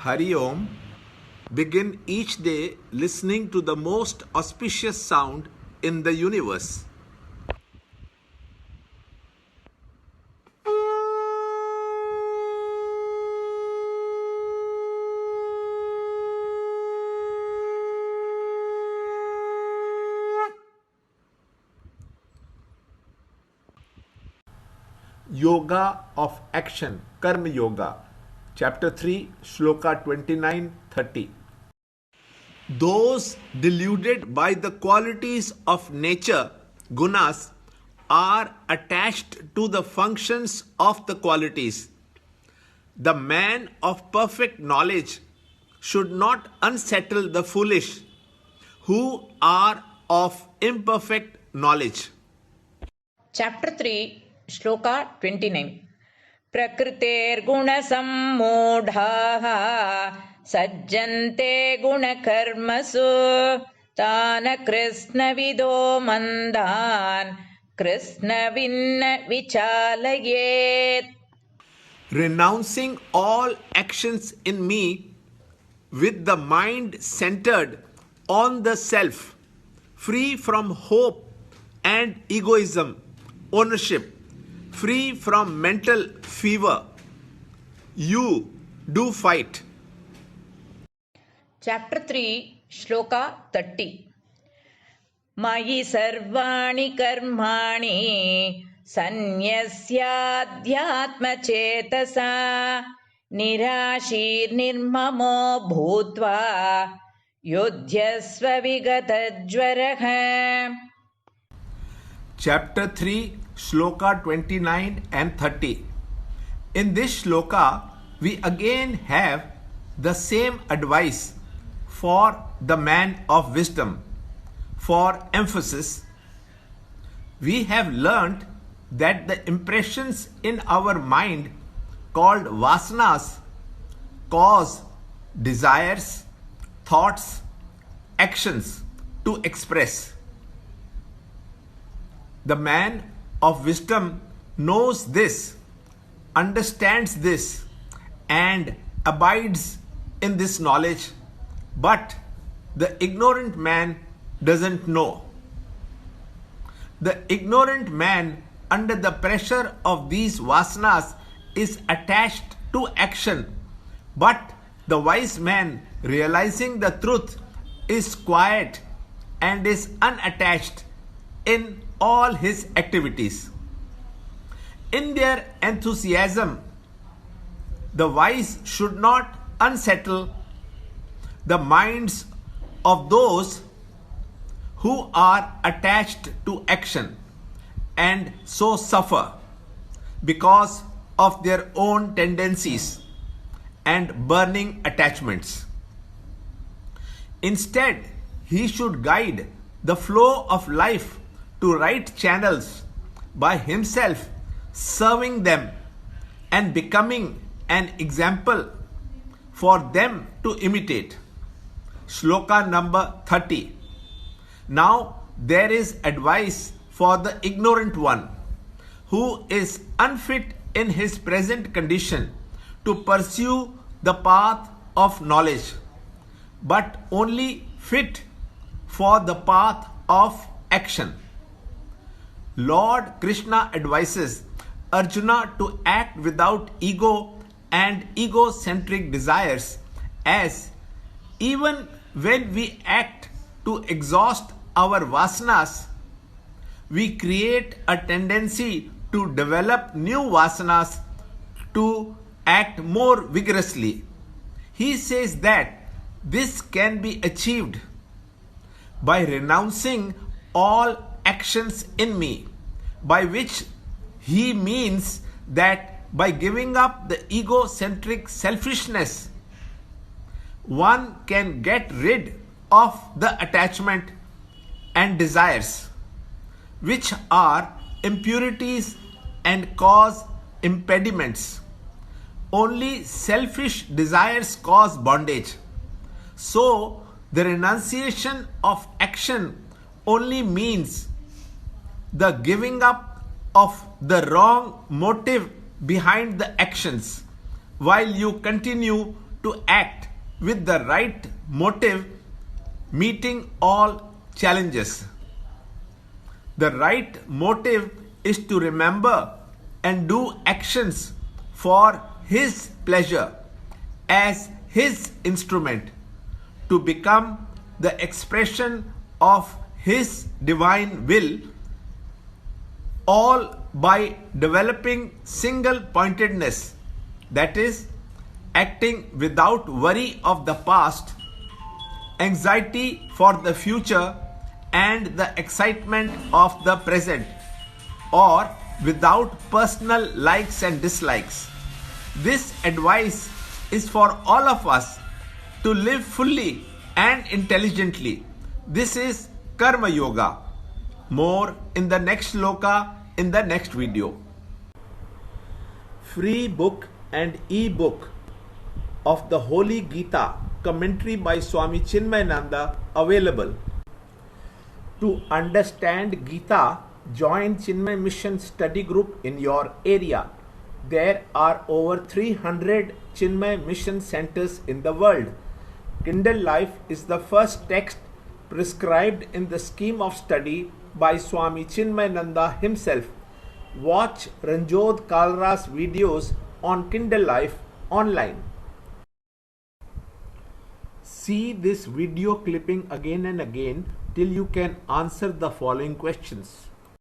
Hari Om. Begin each day listening to the most auspicious sound in the universe. Yoga of Action, Karma Yoga, Chapter 3, Shloka 29-30. Those deluded by the qualities of nature, gunas, are attached to the functions of the qualities. The man of perfect knowledge should not unsettle the foolish, who are of imperfect knowledge. Chapter 3, Shloka 29. प्रकृतेर्गुणसम्मूढाः सज्जन्ते गुणकर्मसु तान् कृष्णविदो मन्दान् कृष्णविन्न विचालयेत्. Renouncing all actions in me with the mind centered on the self, free from hope and egoism, ownership, free from mental fever, you do fight. Chapter 3, Shloka 30. Mayi sarvani karmani sanyasyaadhyatma chetasa nirashir nirmamo bhutva yudhyasva vigatajvaraha. Chapter 3, Shloka 29 and 30. In this shloka, we again have the same advice for the man of wisdom. For emphasis, we have learnt that the impressions in our mind called vasanas cause desires, thoughts, actions to express. The man of wisdom knows this, understands this, and abides in this knowledge, but the ignorant man doesn't know. The ignorant man, under the pressure of these vasanas, is attached to action, but the wise man, realizing the truth, is quiet and is unattached in all his activities. In their enthusiasm, the wise should not unsettle the minds of those who are attached to action and so suffer because of their own tendencies and burning attachments. Instead, he should guide the flow of life to right channels by himself, serving them and becoming an example for them to imitate. Shloka number 30. Now there is advice for the ignorant one who is unfit in his present condition to pursue the path of knowledge, but only fit for the path of action. Lord Krishna advises Arjuna to act without ego and egocentric desires, as even when we act to exhaust our vasanas, we create a tendency to develop new vasanas to act more vigorously. He says that this can be achieved by renouncing all actions in me, by which he means that by giving up the egocentric selfishness, one can get rid of the attachment and desires, which are impurities and cause impediments. Only selfish desires cause bondage. So, the renunciation of action only means the giving up of the wrong motive behind the actions, while you continue to act with the right motive, meeting all challenges. The right motive is to remember and do actions for His pleasure as His instrument to become the expression of His divine will, all by developing single pointedness, that is, acting without worry of the past, anxiety for the future, and the excitement of the present, or without personal likes and dislikes. This advice is for all of us to live fully and intelligently. This is Karma Yoga. More in the next shloka in the next video. Free book and e-book of the Holy Gita, commentary by Swami Chinmayananda, available. To understand Gita, join Chinmay Mission study group in your area. There are over 300 Chinmay Mission centers in the world. Kindle Life is the first text prescribed in the scheme of study by Swami Chinmayananda himself. Watch Ranjod Kalra's videos on Kindle Life online. See this video clipping again and again till you can answer the following questions.